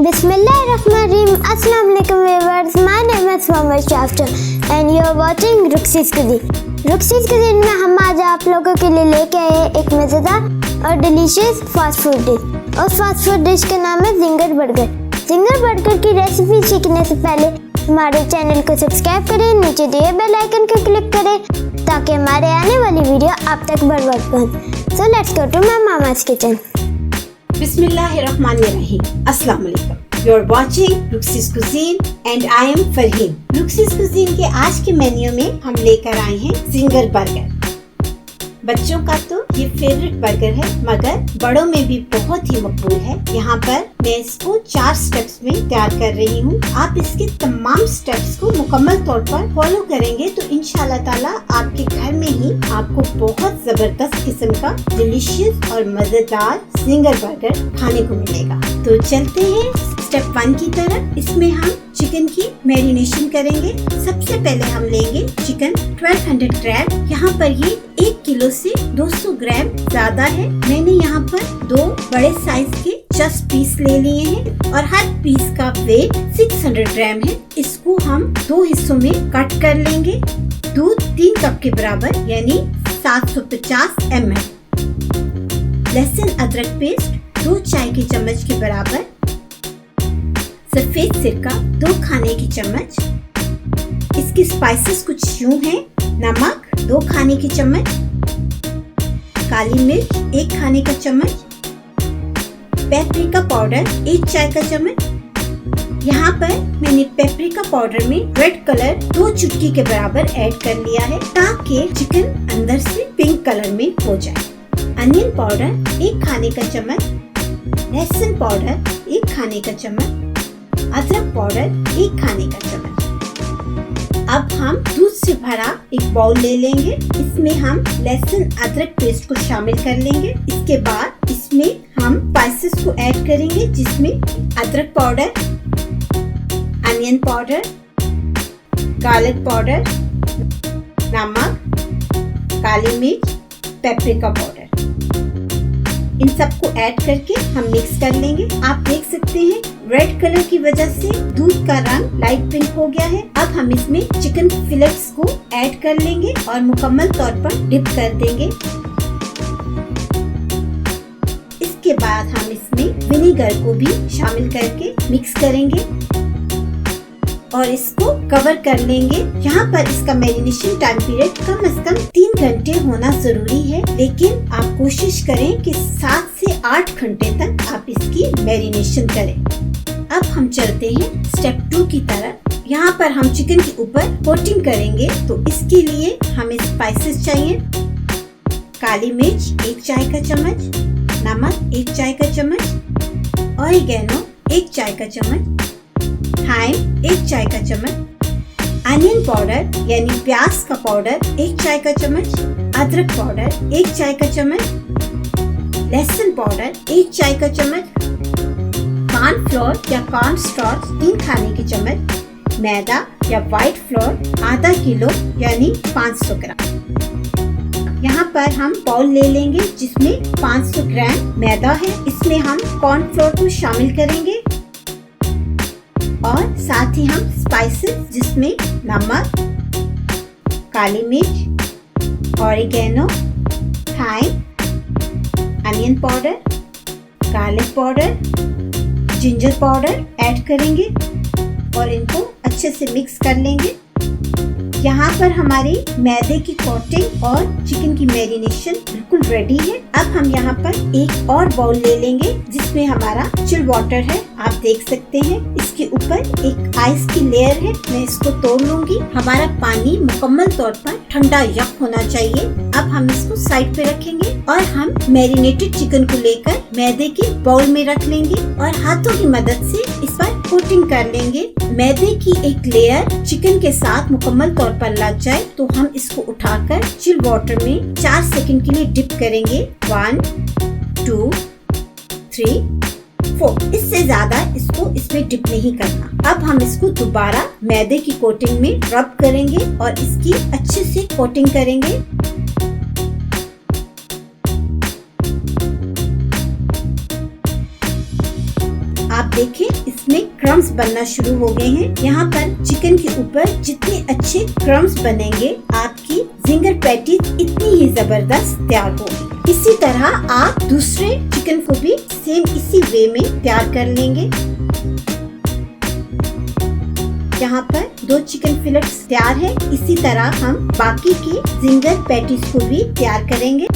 Bismillahirrahmanirrahim. Assalamu alaikum viewers. My name is Untitled Chapter and you are watching Ruxie's Cuisine. Ruxie's Cuisine में हम आज आप लोगों के लिए लेके आए हैं एक मज़ेदार और डिलीशियस फास्ट फूड डिश। और फास्ट फूड डिश का नाम है जिंगर बर्गर। जिंगर बर्गर की रेसिपी सीखने से पहले हमारे चैनल को सब्सक्राइब करें, नीचे दिए बेल आइकन को क्लिक करें ताकि हमारे आने वाली वीडियो आप तक बर वक्त पहुंचे। So let's go to my mama's kitchen. Bismillahirrahmanirrahim. Assalamu alaikum. You're watching Ruxie's Cuisine and I am Farheen. Ruxie's Cuisine के आज के मेन्यू में हम लेकर आए हैं जिंगर बर्गर। बच्चों का तो ये फेवरेट बर्गर है मगर बड़ों में भी बहुत ही मकबूल है। यहाँ पर मैं इसको 4 स्टेप्स में तैयार कर रही हूँ। आप इसके तमाम स्टेप्स को मुकम्मल तौर पर फॉलो करेंगे तो इंशाल्लाह ताला आपके घर में ही आपको बहुत जबरदस्त किस्म का डिलीशियस और मजेदार जिंगर बर्गर खाने को मिलेगा। तो चलते हैं स्टेप 1 की तरफ। इसमें हम चिकन की मैरिनेशन करेंगे। सबसे पहले हम लेंगे चिकन 1200 ग्राम। यहाँ पर ये 1 किलो से 200 ग्राम ज्यादा है। मैंने यहाँ पर 2 बड़े साइज के जस्ट पीस ले लिए हैं और हर पीस का वेट 600 ग्राम है। इसको हम 2 हिस्सों में कट कर लेंगे। दूध 3 कप के बराबर यानी 750 ml। लहसुन अदरक पेस्ट 2 चाय के चम्मच के बराबर। सफेद सिरका 2 खाने की चम्मच। इसकी स्पाइसेस कुछ यूं हैं: नमक 2 खाने की चम्मच, काली मिर्च 1 खाने का चम्मच, पेपरिका पाउडर 1 चाय का चम्मच। यहाँ पर मैंने पेपरिका पाउडर में रेड कलर 2 चुटकी के बराबर ऐड कर लिया है ताकि चिकन अंदर से पिंक कलर में हो जाए। अनियन पाउडर 1 खाने का चम्मच, लहसुन पाउडर 1 खाने का चम्मच, अदरक पाउडर 1 खाने का चम्मच। अब हम दूध से भरा एक बाउल ले लेंगे। इसमें हम लहसुन अदरक पेस्ट को शामिल कर लेंगे। इसके बाद इसमें हम स्पाइसेस को ऐड करेंगे जिसमें अदरक powder, onion powder, garlic powder, नमक, काली मिर्च, पेपरिका पाउडर। इन सबको ऐड करके हम मिक्स कर लेंगे। आप देख सकते हैं रेड कलर की वजह से दूध का रंग लाइट पिंक हो गया है। अब हम इसमें चिकन फिलेट्स को ऐड कर लेंगे और मुकम्मल तौर पर डिप कर देंगे। इसके बाद हम इसमें विनेगर को भी शामिल करके मिक्स करेंगे और इसको कवर कर लेंगे। यहाँ पर इसका मैरिनेशन टाइम पीरियड कम से कम 3 घंटे होना जरूरी है, लेकिन आप कोशिश करें कि 7 से 8 घंटे तक आप इसकी मैरिनेशन करें। अब हम चलते हैं स्टेप 2 की तरफ। यहाँ पर हम चिकन के ऊपर कोटिंग करेंगे तो इसके लिए हमें स्पाइसेस चाहिए। काली मिर्च 1 चाय का चम्मच, नमक 1 चाय का चम्मच, ऑरिगेनो 1 चाय का चम्मच, थाइम 1 चाय का चम्मच, अनियन पाउडर यानी प्याज का पाउडर 1 चाय का चम्मच, अदरक पाउडर 1 चाय का चम्मच, लहसुन पाउडर 1 चाय का चम्मच, कॉर्न फ्लोर या कॉर्न स्टार्च 3 खाने की चम्मच, मैदा या व्हाइट फ्लोर आधा किलो यानी 500 ग्राम। यहाँ पर हम बाउल ले लेंगे जिसमें 500 ग्राम मैदा है। इसमें हम कॉर्न फ्लोर को शामिल करेंगे और साथ ही हम स्पाइसेस जिसमें नमक, काली मिर्च, oregano, thyme, onion powder, garlic powder, ginger powder add करेंगे और इनको अच्छे से मिक्स कर लेंगे। यहाँ पर हमारी मैदे की कोटिंग और चिकन की मैरिनेशन बिल्कुल रेडी है। अब हम यहाँ पर एक और बाउल ले लेंगे जिसमें हमारा चिल वाटर है। आप देख सकते हैं इसके ऊपर एक आइस की लेयर है। मैं इसको तोड़ लूंगी। हमारा पानी मुकम्मल तौर पर ठंडा यक होना चाहिए। अब हम इसको साइड पे रखेंगे और हम मैरिनेटेड चिकन को लेकर मैदे के बाउल में रख लेंगे और हाथों की मदद से इस पर कोटिंग कर लेंगे। मैदे की एक लेयर चिकन के साथ मुकम्मल तौर पर लग जाए तो हम इसको उठाकर चिल वाटर में 4 सेकंड के लिए डिप करेंगे। 1 2 3 4। इससे ज्यादा इसको इसमें डिप नहीं करना। अब हम इसको दोबारा मैदे की कोटिंग में रब करेंगे और इसकी अच्छे से कोटिंग करेंगे। आप देखें क्रम्स बनना शुरू हो गए हैं। यहाँ पर चिकन के ऊपर जितने अच्छे क्रम्स बनेंगे, आपकी जिंगर पैटीज इतनी ही जबरदस्त तैयार होगी। इसी तरह आप दूसरे चिकन को भी सेम इसी वे में तैयार कर लेंगे। यहाँ पर 2 चिकन फिलेट्स तैयार है। इसी तरह हम बाकी की जिंगर पैटीज को भी तैयार करेंगे।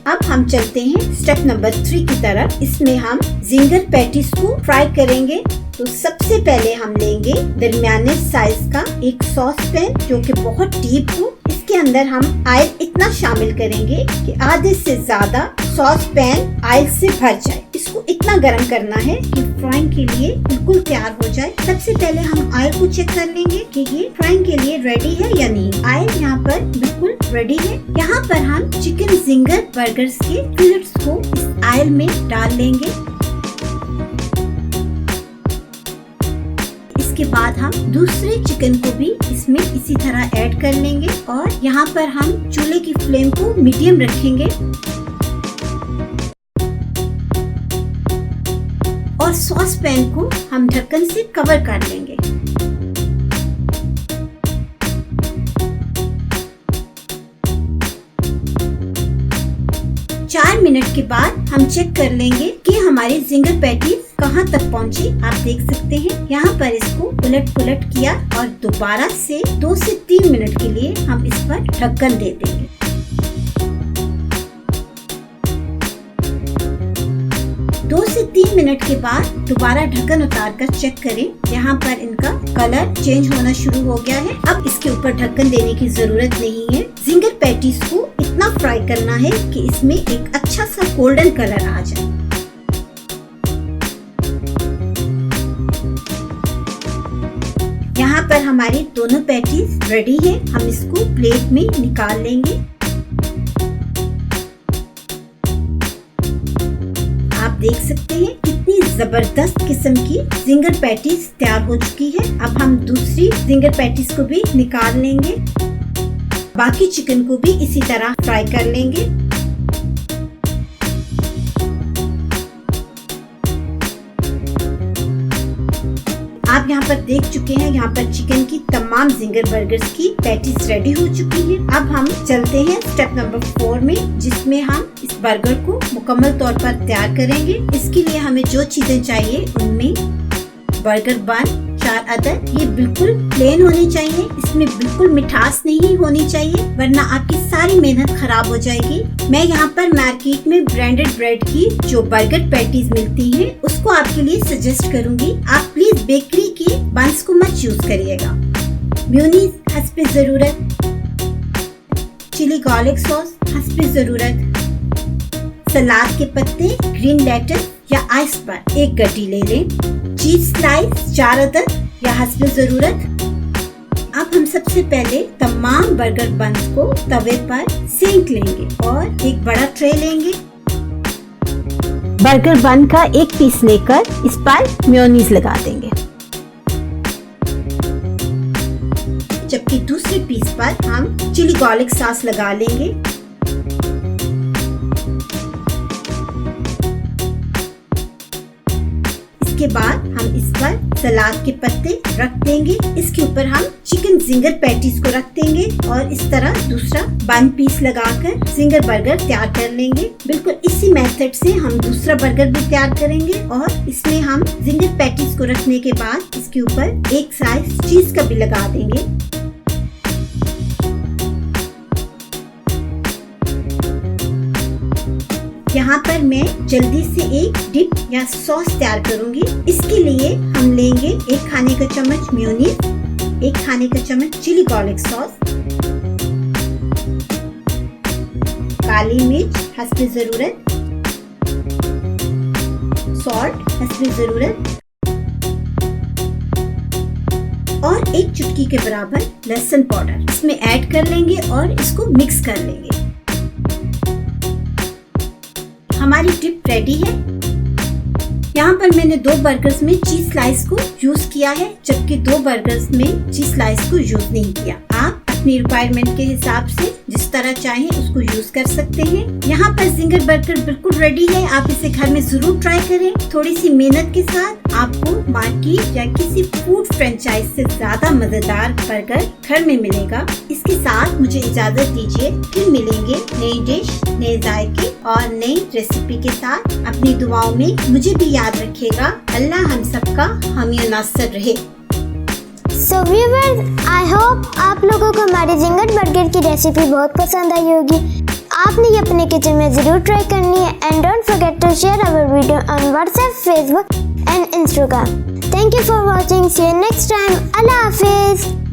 अब हम चलते हैं स्टेप नंबर 3 की तरफ। इसमें हम जिंगर पैटीज को फ्राई करेंगे। तो सबसे पहले हम लेंगे दरमियाने साइज का एक सॉस पैन जो कि बहुत डीप हो। इसके अंदर हम ऑयल इतना शामिल करेंगे कि आधे से ज्यादा सॉस पैन ऑयल से भर जाए। इसको इतना गर्म करना है कि फ्राइंग के लिए बिल्कुल तैयार हो जाए। सबसे पहले हम ऑयल को चेक कर लेंगे कि ये फ्राइंग के लिए रेडी है या नहीं। ऑयल यहाँ पर बिल्कुल रेडी है। यहाँ पर हम चिकन जिंगर बर्गर्स के फिलेट्स को इस ऑयल में डाल लेंगे। इसके बाद हम दूसरे चिकन को भी इसमें इसी तरह ऐड कर लेंगे और यहाँ पर हम चूल्हे की फ्लेम को मीडियम रखेंगे और सॉस पैन को हम ढक्कन से कवर कर लेंगे। चार मिनट के बाद हम चेक कर लेंगे कि हमारी जिंगर पैटीज कहाँ तक पहुँची। आप देख सकते हैं यहाँ पर इसको उलट पुलट किया और दोबारा से 2 से 3 मिनट के लिए हम इस पर ढक्कन दे देंगे। 2 से 3 मिनट के बाद दोबारा ढक्कन उतार कर चेक करें। यहाँ पर इनका कलर चेंज होना शुरू हो गया है। अब इसके ऊपर ढक्कन देने की जरूरत नहीं है। जिंगर पैटीज को इतना फ्राई करना है कि इसमें एक अच्छा सा गोल्डन कलर आ जाए। यहाँ पर हमारी दोनों पैटीज रेडी है। हम इसको प्लेट में निकाल लेंगे। आप देख सकते हैं कितनी जबरदस्त किस्म की जिंगर पैटीज तैयार हो चुकी है। अब हम दूसरी जिंगर पैटीज को भी निकाल लेंगे। बाकी चिकन को भी इसी तरह फ्राई कर लेंगे। आप यहाँ पर देख चुके हैं, यहाँ पर चिकन की तमाम जिंगर बर्गर्स की पैटीज रेडी हो चुकी है। अब हम चलते हैं स्टेप नंबर 4 में, जिसमें हम इस बर्गर को मुकम्मल तौर पर तैयार करेंगे। इसके लिए हमें जो चीजें चाहिए उनमें बर्गर बन 4 अदद, ये बिल्कुल प्लेन होनी चाहिए। इसमें बिल्कुल मिठास नहीं होनी चाहिए वरना आपकी सारी मेहनत खराब हो जाएगी। मैं यहाँ पर मार्केट में ब्रांडेड ब्रेड की जो बर्गर पैटीज मिलती हैं उसको आपके लिए सजेस्ट करूंगी। आप प्लीज बेकरी की बंस को मत यूज करिएगा। मेयोनीज हस्बे जरूरत, चिली गार्लिक सॉस हस्बे जरूरत, सलाद के पत्ते, ग्रीन लेटस या आइस पर 1 गड्डी ले लें, चीज स्लाइस 4 अदद या हस्बे जरूरत। अब हम सबसे पहले तमाम बर्गर बन्स को तवे पर सेंक लेंगे और एक बड़ा ट्रे लेंगे। बर्गर बन का एक पीस लेकर इस पर मेयोनीज लगा देंगे, जबकि दूसरे पीस पर हम चिली गार्लिक सॉस लगा लेंगे। इसके बाद हम इस पर सलाद के पत्ते रख देंगे। इसके ऊपर हम चिकन जिंगर पैटीज को रख देंगे और इस तरह दूसरा बन पीस लगाकर जिंगर बर्गर तैयार कर लेंगे। बिल्कुल इसी मेथड से हम दूसरा बर्गर भी तैयार करेंगे और इसमें हम जिंगर पैटीज को रखने के बाद इसके ऊपर एक स्लाइस चीज का भी लगा देंगे। यहाँ पर मैं जल्दी से एक डिप या सॉस तैयार करूंगी। इसके लिए हम लेंगे 1 खाने का चम्मच मेयोनीज, 1 खाने का चम्मच चिली गार्लिक सॉस, काली मिर्च हस्बे जरूरत, सॉल्ट हस्बे जरूरत और 1 चुटकी के बराबर लहसुन पाउडर इसमें ऐड कर लेंगे और इसको मिक्स कर लेंगे। हमारी डिप रेडी है। यहाँ पर मैंने 2 बर्गर्स में चीज स्लाइस को यूज किया है, जबकि 2 बर्गर्स में चीज स्लाइस को यूज नहीं किया। आप अपनी रिक्वायरमेंट के हिसाब से जिस तरह चाहें उसको यूज कर सकते हैं। यहाँ पर जिंगर बर्गर बिल्कुल रेडी है। आप इसे घर में जरूर ट्राई करें। थोड़ी सी मेहनत के साथ आपको मार्केट या किसी फूड फ्रेंचाइज से ज्यादा मजेदार बर्गर घर में मिलेगा। इसके साथ मुझे इजाजत दीजिए, फिर मिलेंगे नई डिश, नए जायके और नई रेसिपी के साथ। अपनी दुआओं में मुझे भी याद रखिएगा। अल्लाह हम सबका हामी नासर रहे। सो व्यूअर्स, आई होप आप लोगों को हमारी जिंगर बर्गर की रेसिपी बहुत पसंद आई होगी। आपने ये अपने किचन में जरूर ट्राई करनी है। And don't forget to share our video on WhatsApp, Facebook and Instagram. Thank you for watching. See you next time. अल्लाह हाफिज।